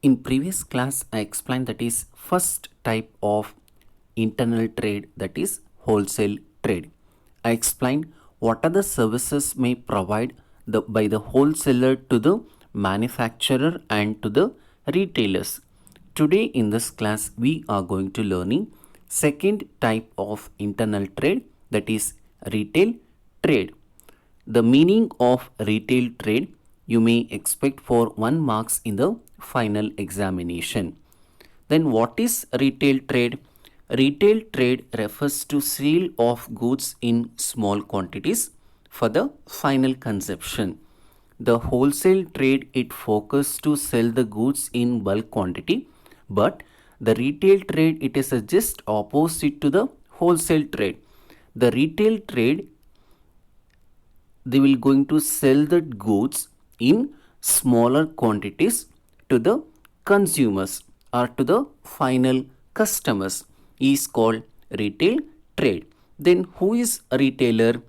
In previous class, I explained that is first type of internal trade, that is wholesale trade. I explained what are the services may provide by the wholesaler to the manufacturer and to the retailers. Today in this class, we are going to learning second type of internal trade, that is retail trade. The meaning of retail trade you may expect for 1 marks in the final examination. Then what is retail trade? Retail trade refers to sale of goods in small quantities for the final consumption. The wholesale trade it focuses to sell the goods in bulk quantity, but the retail trade it is a just opposite to the wholesale trade. The retail trade they will going to sell the goods in smaller quantities to the consumers or to the final customers is called retail trade. Then who is a retailer?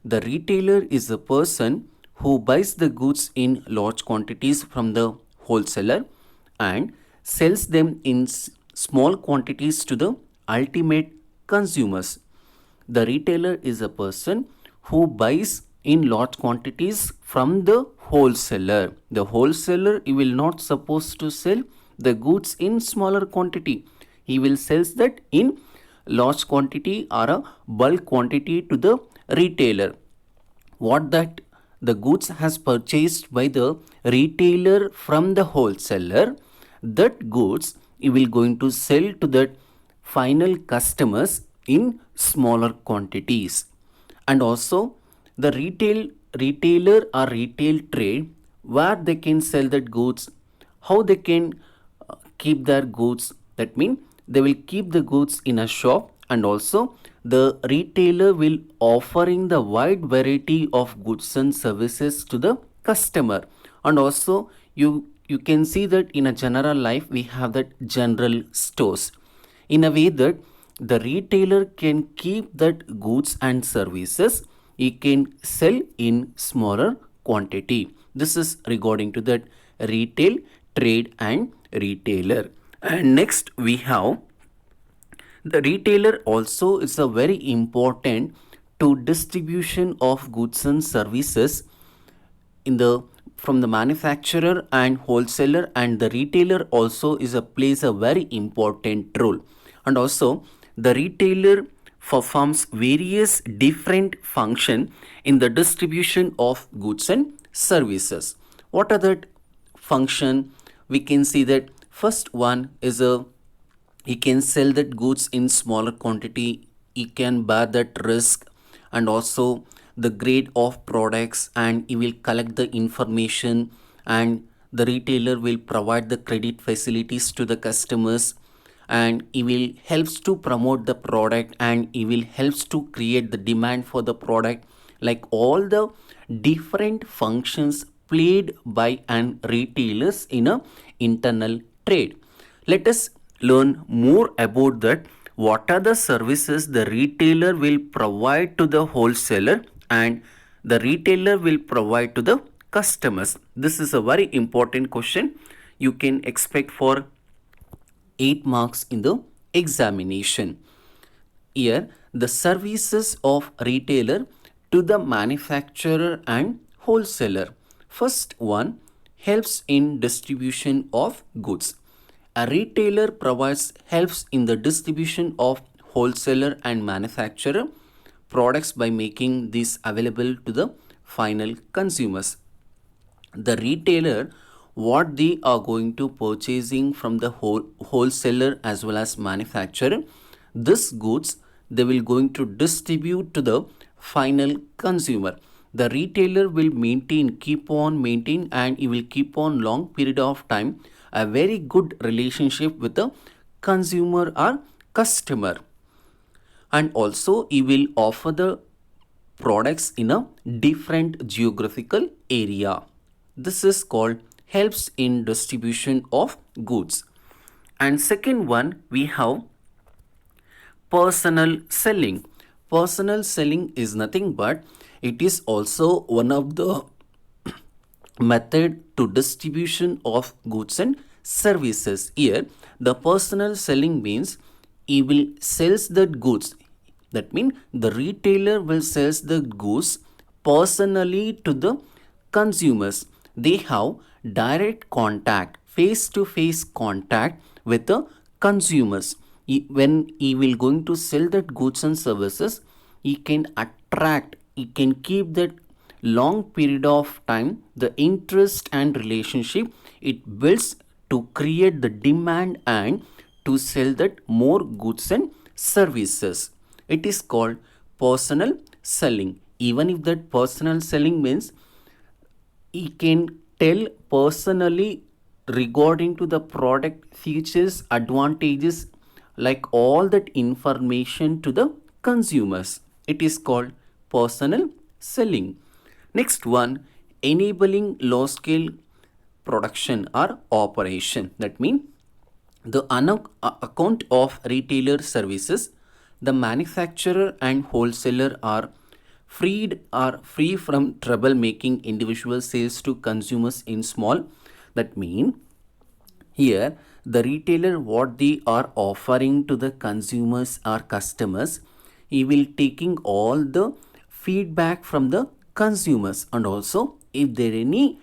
The retailer is a person who buys the goods in large quantities from the wholesaler and sells them in small quantities to the ultimate consumers. The retailer is a person who buys in large quantities from the wholesaler. The wholesaler he will not supposed to sell the goods in smaller quantity. He will sell that in large quantity or a bulk quantity to the retailer. What that the goods has purchased by the retailer from the wholesaler, that goods he will going to sell to the final customers in smaller quantities. And also the retailer or retail trade, where they can sell that goods, how they can keep their goods, that means they will keep the goods in a shop, and also the retailer will offering the wide variety of goods and services to the customer. And also you can see that in a general life we have that general stores, in a way that the retailer can keep that goods and services he can sell in smaller quantity. This is regarding to that retail trade and retailer. And next we have the retailer also is a very important to distribution of goods and services in the from the manufacturer and wholesaler, and the retailer also is a plays a very important role. And also the retailer performs various different function in the distribution of goods and services. What are that function? We can see that first one is a he can sell that goods in smaller quantity, he can bear that risk, and also the grade of products, and he will collect the information, and the retailer will provide the credit facilities to the customers, and he will helps to promote the product, and he will helps to create the demand for the product, like all the different functions played by an retailers in a internal trade. Let us learn more about that. What are the services the retailer will provide to the wholesaler and the retailer will provide to the customers? This is a very important question you can expect for 8 marks in the examination. Here the services of retailer to the manufacturer and wholesaler. First one, helps in distribution of goods. A retailer provides helps in the distribution of wholesaler and manufacturer products by making these available to the final consumers. The retailer what they are going to purchasing from the wholesaler as well as manufacturer, this goods they will going to distribute to the final consumer. The retailer will keep on maintain, and he will keep on long period of time a very good relationship with the consumer or customer. And also he will offer the products in a different geographical area. This is called helps in distribution of goods. And second one we have personal selling. Personal selling is nothing but it is also one of the method to distribution of goods and services. Here the personal selling means he will sells the goods. That means the retailer will sells the goods personally to the consumers. They have direct contact, face to face contact with the consumers. When he will going to sell that goods and services, he can attract, he can keep that long period of time, the interest and relationship it builds to create the demand and to sell that more goods and services. It is called personal selling. Even if that personal selling means he can tell personally regarding to the product features, advantages, like all that information to the consumers. It is called personal selling. Next one, enabling low scale production or operation. That means the account of retailer services, the manufacturer and wholesaler are free from trouble making individual sales to consumers in small. That mean here the retailer what they are offering to the consumers or customers, he will taking all the feedback from the consumers, and also if there any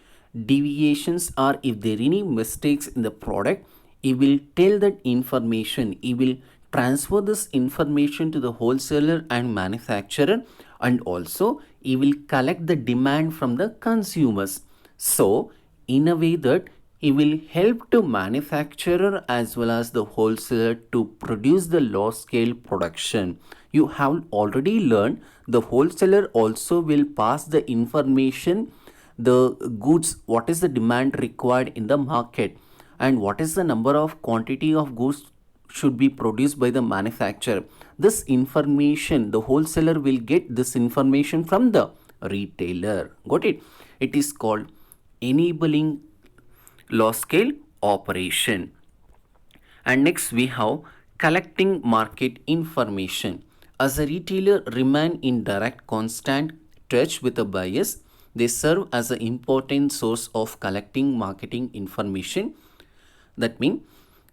deviations or if there any mistakes in the product, he will tell that information, he will transfer this information to the wholesaler and manufacturer, and also he will collect the demand from the consumers. So in a way that he will help to manufacturer as well as the wholesaler to produce the large scale production. You have already learned the wholesaler also will pass the information, the goods, what is the demand required in the market and what is the number of quantity of goods should be produced by the manufacturer. This information, the wholesaler will get this information from the retailer. Got it? It is called enabling large scale operation. And next we have collecting market information. As a retailer remain in direct constant touch with the buyers, they serve as an important source of collecting marketing information. That means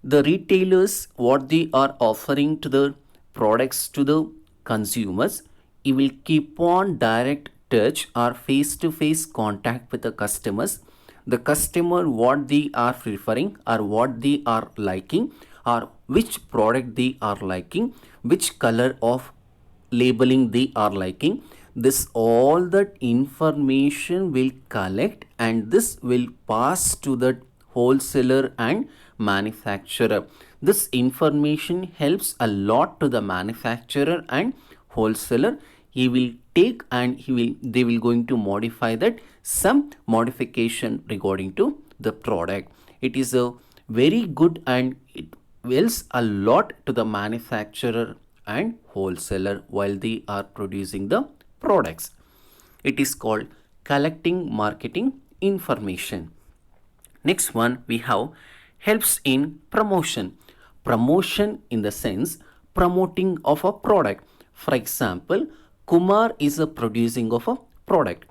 the retailers what they are offering to the products to the consumers, it will keep on direct touch or face to face contact with the customers. The customer what they are preferring or what they are liking or which product they are liking, which color of labeling they are liking, this all that information will collect and this will pass to the wholesaler and manufacturer. This information helps a lot to the manufacturer and wholesaler. He will take and they will going to modify that some modification regarding to the product. It is a very good and it wills a lot to the manufacturer and wholesaler while they are producing the products. It is called collecting marketing information. Next one we have helps in promotion. Promotion in the sense promoting of a product. For example, Kumar is a producing of a product.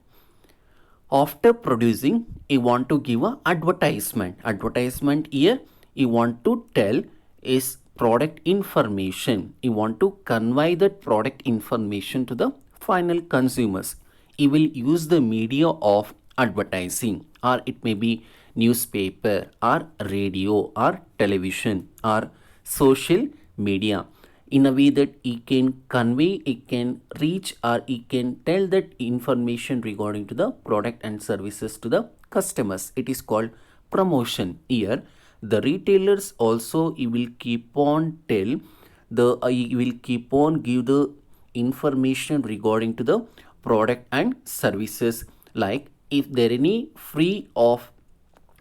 After producing, he want to give a advertisement. Advertisement here, he want to tell is product information. He want to convey that product information to the final consumers. He will use the media of advertising, or it may be newspaper or radio or television or social media, in a way that he can convey, he can reach, or he can tell that information regarding to the product and services to the customers. It is called promotion. Here the retailers also he will keep on tell the he will keep on give the information regarding to the product and services, like if there any free of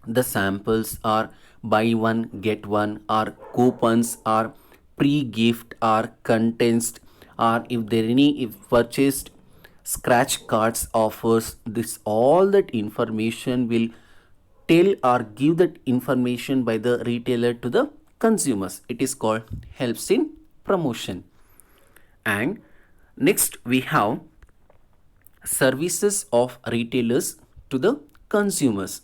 the samples or buy one get one or coupons or pre-gift or contents, or if there any if purchased scratch cards offers, this all that information will tell or give that information by the retailer to the consumers. It is called helps in promotion. And next we have services of retailers to the consumers.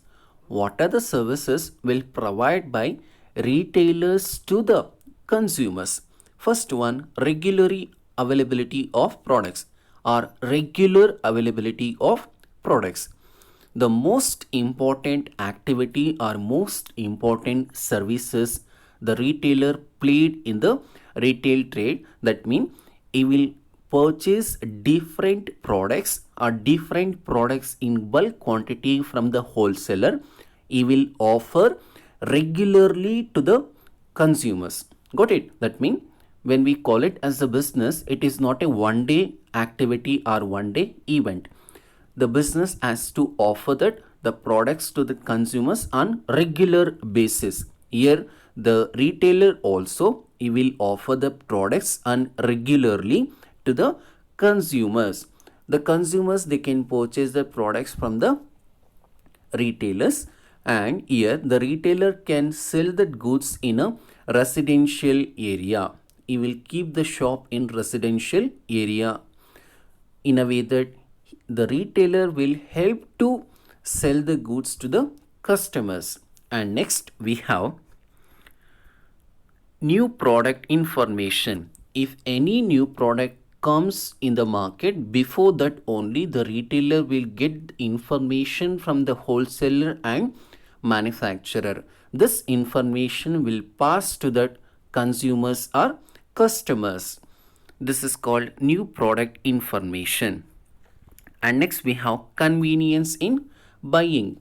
what are the services will provide by retailers to the consumers. First one, regularly availability of products or regular availability of products. The most important activity or most important services the retailer played in the retail trade, that means he will purchase different products or different products in bulk quantity from the wholesaler. He will offer regularly to the consumers. Got it? That means when we call it as a business, it is not a one day activity or one day event. The business has to offer that the products to the consumers on regular basis. Here the retailer also, he will offer the products on regularly to the consumers. The consumers, they can purchase the products from the retailers, and here the retailer can sell the goods in a residential area. He will keep the shop in residential area in a way that the retailer will help to sell the goods to the customers. And next we have new product information. If any new product comes in the market, before that only the retailer will get information from the wholesaler and manufacturer. This information will pass to the consumers or customers. This is called new product information. And next we have convenience in buying.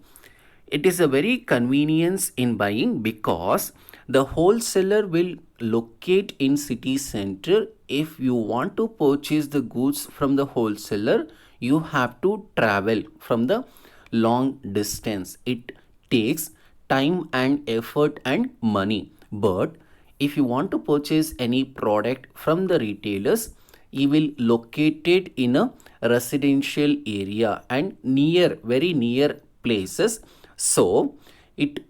It is a very convenience in buying because the wholesaler will locate in city center. If you want to purchase the goods from the wholesaler, you have to travel from the long distance. It takes time and effort and money. But if you want to purchase any product from the retailers, you will locate it in a residential area and near, very near places. So it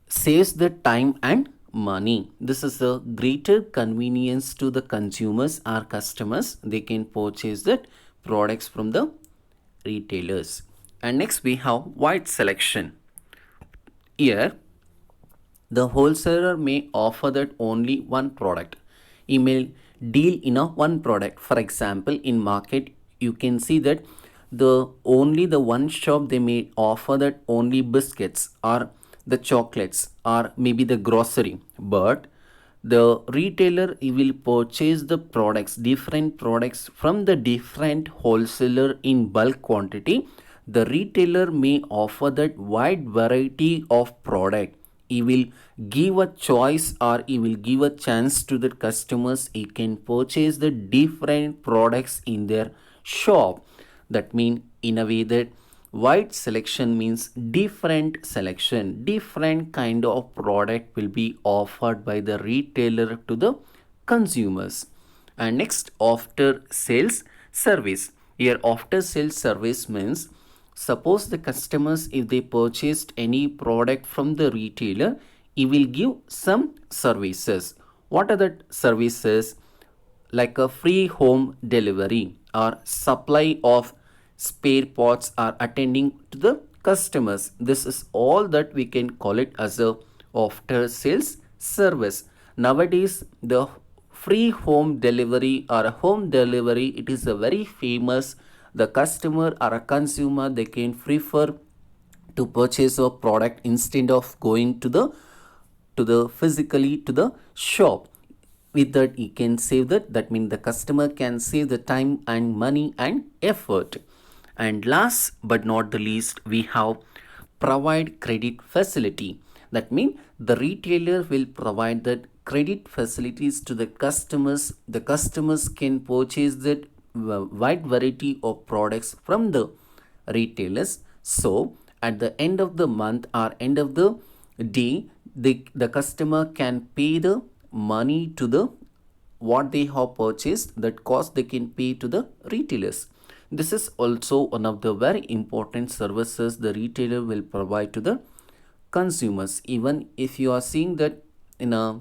saves the time and money. This is a greater convenience to the consumers or customers. They can purchase the products from the retailers. And next we have wide selection. Here the wholesaler may offer that only one product. He may deal in a one product. For example, in market you can see that the one shop, they may offer that only biscuits or the chocolates or maybe the grocery. But the retailer, he will purchase the products, different products from the different wholesaler in bulk quantity. The retailer may offer that wide variety of product. He will give a choice or he will give a chance to the customers. He can purchase the different products in their shop. That means in a way that wide selection means different selection, different kind of product will be offered by the retailer to the consumers. And next, after sales service. Here after sales service means, suppose the customers, if they purchased any product from the retailer, he will give some services. What are the services? Like a free home delivery or supply of spare parts or attending to the customers. This is all that we can call it as a after sales service. Nowadays the free home delivery or a home delivery, it is a very famous. The customer or a consumer, they can prefer to purchase a product instead of going to the physically to the shop. With that he can save that means the customer can save the time and money and effort. And last but not the least, we have provide credit facility. That means the retailer will provide that credit facilities to the customers. The customers can purchase that wide variety of products from the retailers. So at the end of the month or end of the day, the customer can pay the money to the what they have purchased, that cost they can pay to the retailers. This is also one of the very important services the retailer will provide to the consumers. Even if you are seeing that in a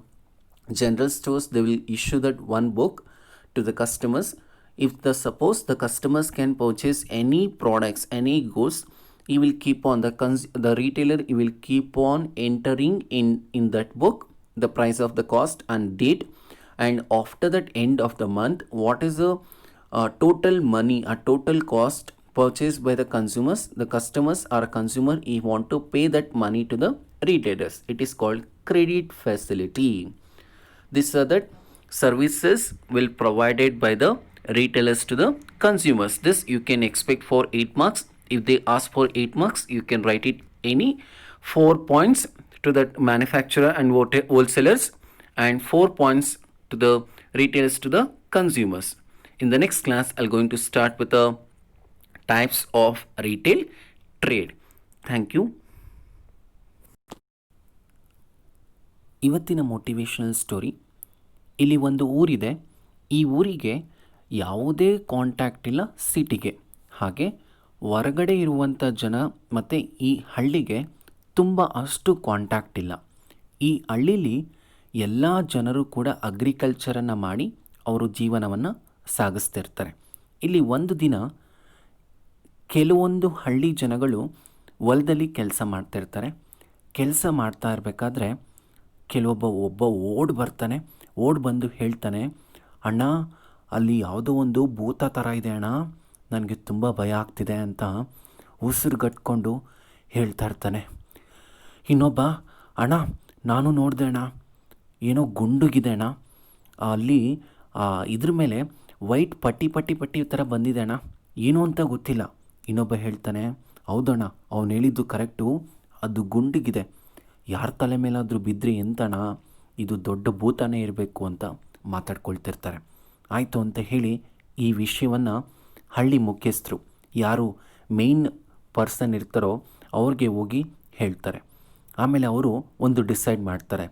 general stores, they will issue that one book to the customers. If the suppose the customers can purchase any products, any goods, he will keep on the retailer, he will keep on entering in that book the price of the cost and date, and after that end of the month, what is the total money, a total cost purchased by the consumers, the customers or consumer, he want to pay that money to the retailers. It is called credit facility. This other services will provided by the retailers to the consumers. This you can expect for 8 marks. If they ask for 8 marks, you can write it any 4 points to the manufacturer and wholesalers and 4 points to the retailers to the consumers. In the next class, I'm going to start with the types of retail trade. Thank you. ಇವತ್ತಿನ motivational story. ಇಲ್ಲಿ ಒಂದು ಊರಿದೆ. ಈ ಊರಿಗೆ ಯಾವುದೇ contact ಇಲ್ಲ ಸಿಟಿಗೆ. ಹಾಗೆ ಹೊರಗಡೆ ಇರುವಂಥ ಜನ ಮತ್ತು ಈ ಹಳ್ಳಿಗೆ ತುಂಬ ಅಷ್ಟು ಕಾಂಟ್ಯಾಕ್ಟ್ ಇಲ್ಲ. ಈ ಹಳ್ಳೀಲಿ ಎಲ್ಲ ಜನರು ಕೂಡ ಅಗ್ರಿಕಲ್ಚರನ್ನು ಮಾಡಿ ಅವರು ಜೀವನವನ್ನು ಸಾಗಿಸ್ತಿರ್ತಾರೆ. ಇಲ್ಲಿ ಒಂದು ದಿನ ಕೆಲವೊಂದು ಹಳ್ಳಿ ಜನಗಳು ಹೊಲದಲ್ಲಿ ಕೆಲಸ ಮಾಡ್ತಿರ್ತಾರೆ. ಕೆಲಸ ಮಾಡ್ತಾ ಇರಬೇಕಾದ್ರೆ ಒಬ್ಬ ಓಡಿ ಬರ್ತಾನೆ. ಓಡಿ ಬಂದು ಹೇಳ್ತಾನೆ, ಅಣ್ಣ ಅಲ್ಲಿ ಯಾವುದೋ ಒಂದು ಭೂತ ಥರ ಇದೆ ಅಣ್ಣ, ನನಗೆ ತುಂಬ ಭಯ ಆಗ್ತಿದೆ ಅಂತ ಉಸಿರುಗಟ್ಕೊಂಡು ಹೇಳ್ತಾ ಇರ್ತಾನೆ. ಇನ್ನೊಬ್ಬ, ಅಣ್ಣ ನಾನು ನೋಡಿದೆ ಅಣ್ಣ, ಏನೋ ಗುಂಡುಗಿದೆ ಅಣ್ಣ, ಅಲ್ಲಿ ಇದ್ರ ಮೇಲೆ ವೈಟ್ ಪಟ್ಟಿ ಥರ ಬಂದಿದೆ ಅಣ್ಣ, ಏನು ಅಂತ ಗೊತ್ತಿಲ್ಲ. ಇನ್ನೊಬ್ಬ ಹೇಳ್ತಾನೆ, ಹೌದಣ್ಣ ಅವನು ಹೇಳಿದ್ದು ಕರೆಕ್ಟು, ಅದು ಗುಂಡಿಗಿದೆ, ಯಾರ ತಲೆ ಮೇಲಾದರೂ ಬಿದ್ದರೆ ಎಂತಣ್ಣ, ಇದು ದೊಡ್ಡ ಭೂತನೇ ಇರಬೇಕು ಅಂತ ಮಾತಾಡ್ಕೊಳ್ತಿರ್ತಾರೆ. ಆಯಿತು ಅಂತ ಹೇಳಿ ಈ ವಿಷಯವನ್ನು ಹಳ್ಳಿ ಮುಖ್ಯಸ್ಥರು, ಯಾರು ಮೇಯ್ನ್ ಪರ್ಸನ್ ಇರ್ತಾರೋ ಅವ್ರಿಗೆ ಹೋಗಿ ಹೇಳ್ತಾರೆ. ಆಮೇಲೆ ಅವರು ಒಂದು ಡಿಸೈಡ್ ಮಾಡ್ತಾರೆ,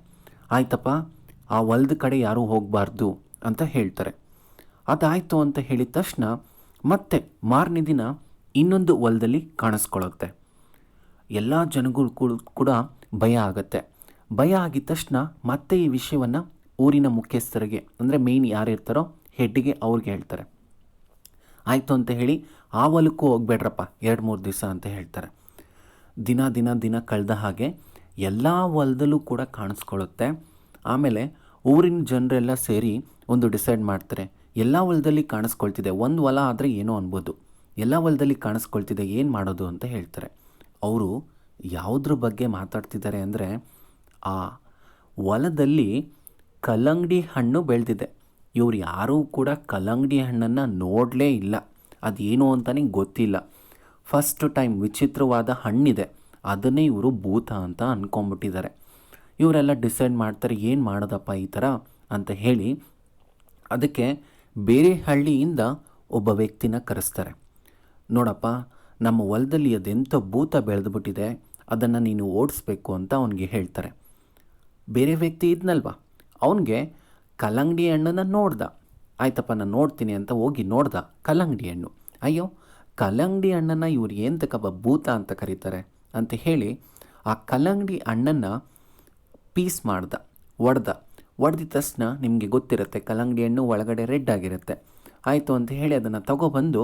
ಆಯ್ತಪ್ಪ ಆ ಹೊಲದ ಕಡೆ ಯಾರೂ ಹೋಗಬಾರ್ದು ಅಂತ ಹೇಳ್ತಾರೆ. ಅದಾಯಿತು ಅಂತ ಹೇಳಿದ ತಕ್ಷಣ ಮತ್ತೆ ಮಾರನೇ ದಿನ ಇನ್ನೊಂದು ಹೊಲದಲ್ಲಿ ಕಾಣಿಸ್ಕೊಳ್ಳುತ್ತೆ. ಎಲ್ಲ ಜನಗಳು ಕೂಡ ಭಯ ಆಗುತ್ತೆ. ಭಯ ಆಗಿದ ತಕ್ಷಣ ಮತ್ತೆ ಈ ವಿಷಯವನ್ನು ಊರಿನ ಮುಖ್ಯಸ್ಥರಿಗೆ, ಅಂದರೆ ಮೇಯ್ನ್ ಯಾರು ಇರ್ತಾರೋ ಹೆಡ್ಗೆ ಅವ್ರಿಗೆ ಹೇಳ್ತಾರೆ. ಆಯಿತು ಅಂತ ಹೇಳಿ ಆ ಹೊಲಕ್ಕೂ ಹೋಗ್ಬೇಡ್ರಪ್ಪ 2-3 ದಿವಸ ಅಂತ ಹೇಳ್ತಾರೆ. ದಿನ ಕಳೆದ ಹಾಗೆ ಎಲ್ಲ ಹೊಲದಲ್ಲೂ ಕೂಡ ಕಾಣಿಸ್ಕೊಳ್ಳುತ್ತೆ. ಆಮೇಲೆ ಊರಿನ ಜನರೆಲ್ಲ ಸೇರಿ ಒಂದು ಡಿಸೈಡ್ ಮಾಡ್ತಾರೆ, ಎಲ್ಲ ಹೊಲದಲ್ಲಿ ಕಾಣಿಸ್ಕೊಳ್ತಿದೆ, ಒಂದು ಹೊಲ ಆದರೆ ಏನೋ ಅನ್ಬೋದು, ಎಲ್ಲ ಹೊಲದಲ್ಲಿ ಕಾಣಿಸ್ಕೊಳ್ತಿದೆ, ಏನು ಮಾಡೋದು ಅಂತ ಹೇಳ್ತಾರೆ. ಅವರು ಯಾವುದ್ರ ಬಗ್ಗೆ ಮಾತಾಡ್ತಿದ್ದಾರೆ ಅಂದರೆ, ಆ ಹೊಲದಲ್ಲಿ ಕಲ್ಲಂಗಡಿ ಹಣ್ಣು ಬೆಳೆದಿದೆ. ಇವ್ರು ಯಾರೂ ಕೂಡ ಕಲ್ಲಂಗಡಿ ಹಣ್ಣನ್ನು ನೋಡಲೇ ಇಲ್ಲ, ಅದೇನು ಅಂತಲೇ ಗೊತ್ತಿಲ್ಲ. ಫಸ್ಟ್ ಟೈಮ್ ವಿಚಿತ್ರವಾದ ಹಣ್ಣಿದೆ, ಅದನ್ನೇ ಇವರು ಭೂತ ಅಂತ ಅಂದ್ಕೊಂಬಿಟ್ಟಿದ್ದಾರೆ. ಇವರೆಲ್ಲ ಡಿಸೈಡ್ ಮಾಡ್ತಾರೆ, ಏನು ಮಾಡೋದಪ್ಪ ಈ ಥರ ಅಂತ ಹೇಳಿ ಅದಕ್ಕೆ ಬೇರೆ ಹಳ್ಳಿಯಿಂದ ಒಬ್ಬ ವ್ಯಕ್ತಿನ ಕರೆಸ್ತಾರೆ. ನೋಡಪ್ಪ, ನಮ್ಮ ಹೊಲದಲ್ಲಿ ಅದೆಂಥ ಭೂತ ಬೆಳೆದುಬಿಟ್ಟಿದೆ, ಅದನ್ನು ನೀನು ಓಡಿಸ್ಬೇಕು ಅಂತ ಅವನಿಗೆ ಹೇಳ್ತಾರೆ. ಬೇರೆ ವ್ಯಕ್ತಿ ಇದ್ನಲ್ವ, ಅವನಿಗೆ ಕಲ್ಲಂಗಡಿ ಹಣ್ಣನ್ನು ನೋಡ್ದ. ಆಯ್ತಪ್ಪ ನಾನು ನೋಡ್ತೀನಿ ಅಂತ ಹೋಗಿ ನೋಡ್ದ ಕಲ್ಲಂಗಡಿ ಹಣ್ಣು. ಅಯ್ಯೋ, ಕಲ್ಲಂಗಡಿ ಹಣ್ಣನ್ನು ಇವ್ರು ಎಂತಕ್ಕಪ್ಪ ಭೂತ ಅಂತ ಕರೀತಾರೆ ಅಂತ ಹೇಳಿ ಆ ಕಲ್ಲಂಗಡಿ ಹಣ್ಣನ್ನು ಪೀಸ್ ಒಡೆದ ತಕ್ಷಣ ನಿಮಗೆ ಗೊತ್ತಿರುತ್ತೆ ಕಲ್ಲಂಗಡಿ ಹಣ್ಣು ಒಳಗಡೆ ರೆಡ್ ಆಗಿರುತ್ತೆ. ಆಯಿತು ಅಂತ ಹೇಳಿ ಅದನ್ನು ತಗೊಬಂದು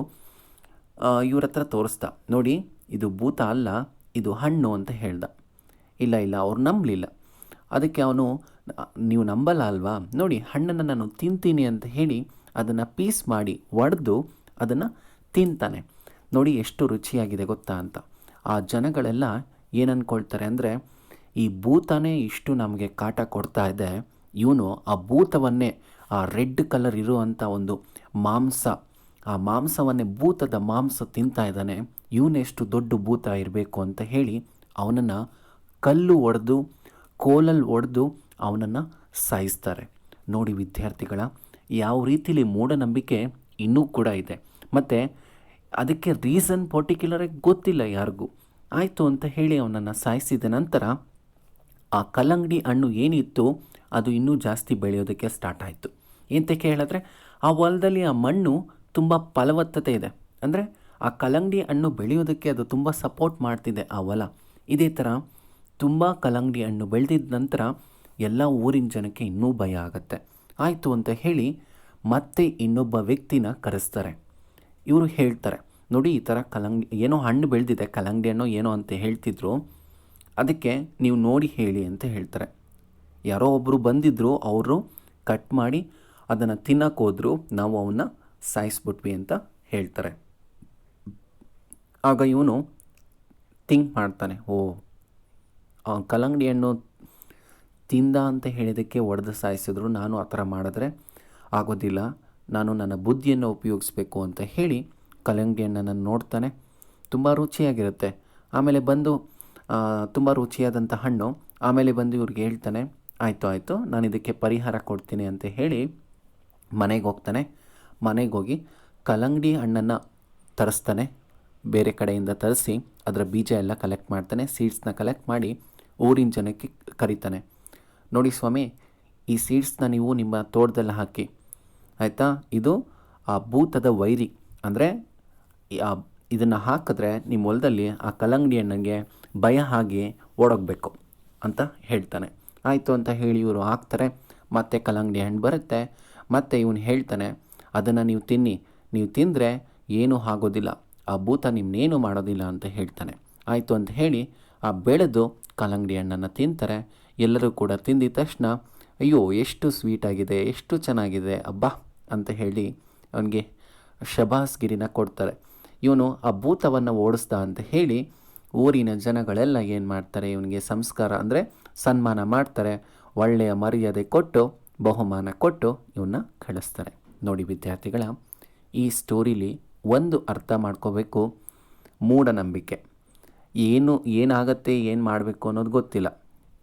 ಇವ್ರ ಹತ್ರ ತೋರಿಸ್ದ. ನೋಡಿ ಇದು ಭೂತ ಅಲ್ಲ, ಇದು ಹಣ್ಣು ಅಂತ ಹೇಳ್ದ. ಇಲ್ಲ ಅವ್ರು ನಂಬಲಿಲ್ಲ. ಅದಕ್ಕೆ ಅವನು, ನೀವು ನಂಬಲ್ಲ ಅಲ್ವಾ, ನೋಡಿ ಹಣ್ಣನ್ನು ನಾನು ತಿಂತೀನಿ ಅಂತ ಹೇಳಿ ಅದನ್ನು ಪೀಸ್ ಮಾಡಿ ಒಡೆದು ಅದನ್ನು ತಿಂತಾನೆ. ನೋಡಿ ಎಷ್ಟು ರುಚಿಯಾಗಿದೆ ಗೊತ್ತಾ ಅಂತ. ಆ ಜನಗಳೆಲ್ಲ ಏನು ಅಂದ್ಕೊಳ್ತಾರೆ ಅಂದರೆ, ಈ ಭೂತನೇ ಇಷ್ಟು ನಮಗೆ ಕಾಟ ಕೊಡ್ತಾ ಇದೆ, ಇವನು ಆ ಭೂತವನ್ನೇ, ಆ ರೆಡ್ ಕಲರ್ ಇರುವಂಥ ಒಂದು ಮಾಂಸ, ಆ ಮಾಂಸವನ್ನೇ, ಭೂತದ ಮಾಂಸ ತಿಂತಾ ಇದ್ದಾನೆ, ಇವನೆಷ್ಟು ದೊಡ್ಡ ಭೂತ ಇರಬೇಕು ಅಂತ ಹೇಳಿ ಅವನನ್ನು ಕೋಲಲ್ಲಿ ಹೊಡೆದು ಅವನನ್ನು ಸಾಯಿಸ್ತಾರೆ. ನೋಡಿ ವಿದ್ಯಾರ್ಥಿಗಳ, ಯಾವ ರೀತಿಲಿ ಮೂಢನಂಬಿಕೆ ಇನ್ನೂ ಕೂಡ ಇದೆ. ಮತ್ತು ಅದಕ್ಕೆ ರೀಸನ್ ಪರ್ಟಿಕ್ಯುಲರಾಗಿ ಗೊತ್ತಿಲ್ಲ ಯಾರಿಗೂ. ಆಯಿತು ಅಂತ ಹೇಳಿ ಅವನನ್ನು ಸಾಯಿಸಿದ ನಂತರ ಆ ಕಲ್ಲಂಗಡಿ ಹಣ್ಣು ಏನಿತ್ತು ಅದು ಇನ್ನೂ ಜಾಸ್ತಿ ಬೆಳೆಯೋದಕ್ಕೆ ಸ್ಟಾರ್ಟ್ ಆಯಿತು. ಎಂತಕ್ಕೆ ಹೇಳಿದ್ರೆ, ಆ ಹೊಲದಲ್ಲಿ ಆ ಮಣ್ಣು ತುಂಬ ಫಲವತ್ತತೆ ಇದೆ, ಅಂದರೆ ಆ ಕಲ್ಲಂಗಡಿ ಹಣ್ಣು ಬೆಳೆಯೋದಕ್ಕೆ ಅದು ತುಂಬ ಸಪೋರ್ಟ್ ಮಾಡ್ತಿದೆ ಆ ಹೊಲ. ಇದೇ ಥರ ತುಂಬ ಕಲ್ಲಂಗಡಿ ಹಣ್ಣು ಬೆಳೆದಿದ್ದ ನಂತರ ಎಲ್ಲ ಊರಿನ ಜನಕ್ಕೆ ಇನ್ನೂ ಭಯ ಆಗುತ್ತೆ. ಆಯಿತು ಅಂತ ಹೇಳಿ ಮತ್ತೆ ಇನ್ನೊಬ್ಬ ವ್ಯಕ್ತಿನ ಕರೆಸ್ತಾರೆ. ಇವರು ಹೇಳ್ತಾರೆ, ನೋಡಿ ಈ ಥರ ಕಲ್ಲಂಗಡಿ ಏನೋ ಹಣ್ಣು ಬೆಳೆದಿದೆ, ಕಲ್ಲಂಗಡಿ ಹಣ್ಣು ಏನೋ ಅಂತ ಹೇಳ್ತಿದ್ರು, ಅದಕ್ಕೆ ನೀವು ನೋಡಿ ಹೇಳಿ ಅಂತ ಹೇಳ್ತಾರೆ. ಯಾರೋ ಒಬ್ಬರು ಬಂದಿದ್ದರು, ಅವರು ಕಟ್ ಮಾಡಿ ಅದನ್ನು ತಿನ್ನಕ್ಕೆ ಹೋದ್ರು, ನಾವು ಅವನ್ನ ಸಾಯಿಸ್ಬಿಟ್ವಿ ಅಂತ ಹೇಳ್ತಾರೆ. ಆಗ ಇವನು ಥಿಂಕ್ ಮಾಡ್ತಾನೆ, ಓ ಕಲ್ಲಂಗಡಿ ಹಣ್ಣು ತಿಂದ ಅಂತ ಹೇಳಿದ್ದಕ್ಕೆ ಹೊಡೆದು ಸಾಯಿಸಿದ್ರು, ನಾನು ಆ ಥರ ಮಾಡಿದ್ರೆ ಆಗೋದಿಲ್ಲ, ನಾನು ನನ್ನ ಬುದ್ಧಿಯನ್ನು ಉಪಯೋಗಿಸ್ಬೇಕು ಅಂತ ಹೇಳಿ ಕಲ್ಲಂಗಡಿ ಹಣ್ಣನ್ನು ನೋಡ್ತಾನೆ. ತುಂಬ ರುಚಿಯಾಗಿರುತ್ತೆ. ಆಮೇಲೆ ಬಂದು ತುಂಬ ರುಚಿಯಾದಂಥ ಹಣ್ಣು. ಆಮೇಲೆ ಬಂದು ಇವ್ರಿಗೆ ಹೇಳ್ತಾನೆ, ಆಯಿತು ನಾನು ಇದಕ್ಕೆ ಪರಿಹಾರ ಕೊಡ್ತೀನಿ ಅಂತ ಹೇಳಿ ಮನೆಗೆ ಹೋಗ್ತಾನೆ. ಮನೆಗೆ ಹೋಗಿ ಕಲ್ಲಂಗಡಿ ಹಣ್ಣನ್ನು ತರಿಸ್ತಾನೆ, ಬೇರೆ ಕಡೆಯಿಂದ ತರಿಸಿ ಅದರ ಬೀಜ ಎಲ್ಲ ಕಲೆಕ್ಟ್ ಮಾಡ್ತಾನೆ, ಸೀಡ್ಸ್ನ ಕಲೆಕ್ಟ್ ಮಾಡಿ ಊರಿನ ಜನಕ್ಕೆ ಕರೀತಾನೆ. ನೋಡಿ ಸ್ವಾಮಿ, ಈ ಸೀಡ್ಸ್ನ ನೀವು ನಿಮ್ಮ ತೋಟದಲ್ಲಿ ಹಾಕಿ, ಆಯಿತಾ, ಇದು ಆ ಭೂತದ ವೈರಿ, ಅಂದರೆ ಇದನ್ನು ಹಾಕಿದ್ರೆ ನಿಮ್ಮ ಹೊಲದಲ್ಲಿ ಆ ಕಲ್ಲಂಗಡಿ ಹಣ್ಣಿಗೆ ಭಯ ಆಗಿ ಓಡೋಗಬೇಕು ಅಂತ ಹೇಳ್ತಾನೆ. ಆಯಿತು ಅಂತ ಹೇಳಿ ಇವರು ಹಾಕ್ತಾರೆ. ಮತ್ತೆ ಕಲ್ಲಂಗಡಿ ಹಣ್ಣು ಬರುತ್ತೆ. ಮತ್ತು ಇವನು ಹೇಳ್ತಾನೆ, ಅದನ್ನು ನೀವು ತಿನ್ನಿ, ನೀವು ತಿಂದರೆ ಏನೂ ಆಗೋದಿಲ್ಲ, ಆ ಭೂತ ನಿಮ್ಮನ್ನೇನು ಮಾಡೋದಿಲ್ಲ ಅಂತ ಹೇಳ್ತಾನೆ. ಆಯಿತು ಅಂತ ಹೇಳಿ ಆ ಬೆಳೆದು ಕಲ್ಲಂಗಡಿ ಹಣ್ಣನ್ನು ತಿಂತಾರೆ. ಎಲ್ಲರೂ ಕೂಡ ತಿಂದಿದ ತಕ್ಷಣ, ಅಯ್ಯೋ ಎಷ್ಟು ಸ್ವೀಟಾಗಿದೆ, ಎಷ್ಟು ಚೆನ್ನಾಗಿದೆ ಅಬ್ಬಾ ಅಂತ ಹೇಳಿ ಅವನಿಗೆ ಶಬಾಸ್ಗಿರಿನ ಕೊಡ್ತಾರೆ. ಇವನು ಆ ಭೂತವನ್ನು ಓಡಿಸ್ದ ಅಂತ ಹೇಳಿ ಊರಿನ ಜನಗಳೆಲ್ಲ ಏನು ಮಾಡ್ತಾರೆ, ಇವನಿಗೆ ಸಂಸ್ಕಾರ ಅಂದರೆ ಸನ್ಮಾನ ಮಾಡ್ತಾರೆ, ಒಳ್ಳೆಯ ಮರ್ಯಾದೆ ಕೊಟ್ಟು ಬಹುಮಾನ ಕೊಟ್ಟು ಇವನ್ನ ಕಳಿಸ್ತಾರೆ. ನೋಡಿ ವಿದ್ಯಾರ್ಥಿಗಳ, ಈ ಸ್ಟೋರಿಲಿ ಒಂದು ಅರ್ಥ ಮಾಡ್ಕೋಬೇಕು, ಮೂಢನಂಬಿಕೆ. ಏನಾಗತ್ತೆ, ಏನು ಮಾಡಬೇಕು ಅನ್ನೋದು ಗೊತ್ತಿಲ್ಲ.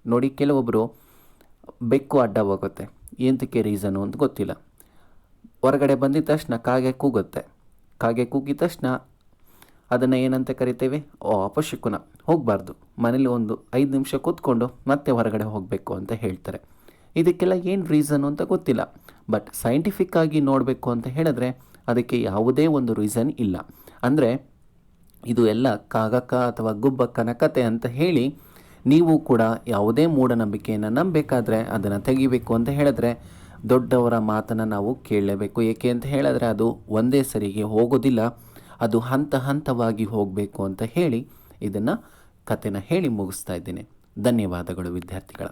ನೋಡಿ, ಕೆಲವೊಬ್ಬರು ಬೆಕ್ಕು ಅಡ್ಡ ಹೋಗುತ್ತೆ, ಎಂತಕ್ಕೆ ರೀಸನು ಅಂತ ಗೊತ್ತಿಲ್ಲ. ಹೊರಗಡೆ ಬಂದಿದ ತಕ್ಷಣ ಕಾಗೆ ಕೂಗುತ್ತೆ, ಕಾಗೆ ಕೂಗಿದ ತಕ್ಷಣ ಅದನ್ನು ಏನಂತ ಕರಿತೇವೆ, ಅಪಶಕುನ, ಹೋಗಬಾರ್ದು, ಮನೇಲಿ ಒಂದು 5 ನಿಮಿಷ ಕೂತ್ಕೊಂಡು ಮತ್ತೆ ಹೊರಗಡೆ ಹೋಗಬೇಕು ಅಂತ ಹೇಳ್ತಾರೆ. ಇದಕ್ಕೆಲ್ಲ ಏನು ರೀಸನು ಅಂತ ಗೊತ್ತಿಲ್ಲ. ಬಟ್ ಸೈಂಟಿಫಿಕ್ಕಾಗಿ ನೋಡಬೇಕು ಅಂತ ಹೇಳಿದ್ರೆ ಅದಕ್ಕೆ ಯಾವುದೇ ಒಂದು ರೀಸನ್ ಇಲ್ಲ. ಅಂದರೆ ಇದು ಎಲ್ಲ ಕಾಗಕ್ಕ ಅಥವಾ ಗುಬ್ಬಕ್ಕನ ಕತೆ ಅಂತ ಹೇಳಿ ನೀವು ಕೂಡ ಯಾವುದೇ ಮೂಢನಂಬಿಕೆಯನ್ನು ನಂಬಬೇಕಾದ್ರೆ ಅದನ್ನು ತೆಗಿಬೇಕು ಅಂತ ಹೇಳಿದ್ರೆ ದೊಡ್ಡವರ ಮಾತನ್ನು ನಾವು ಕೇಳಲೇಬೇಕು. ಏಕೆ ಅಂತ ಹೇಳಿದ್ರೆ ಅದು ಒಂದೇ ಸರಿಗೆ ಹೋಗೋದಿಲ್ಲ, ಅದು ಹಂತ ಹಂತವಾಗಿ ಹೋಗಬೇಕು ಅಂತ ಹೇಳಿ ಇದನ್ನು ಕತೆನ ಹೇಳಿ ಮುಗಿಸ್ತಾ ಇದ್ದೀನಿ. ಧನ್ಯವಾದಗಳು ವಿದ್ಯಾರ್ಥಿಗಳ.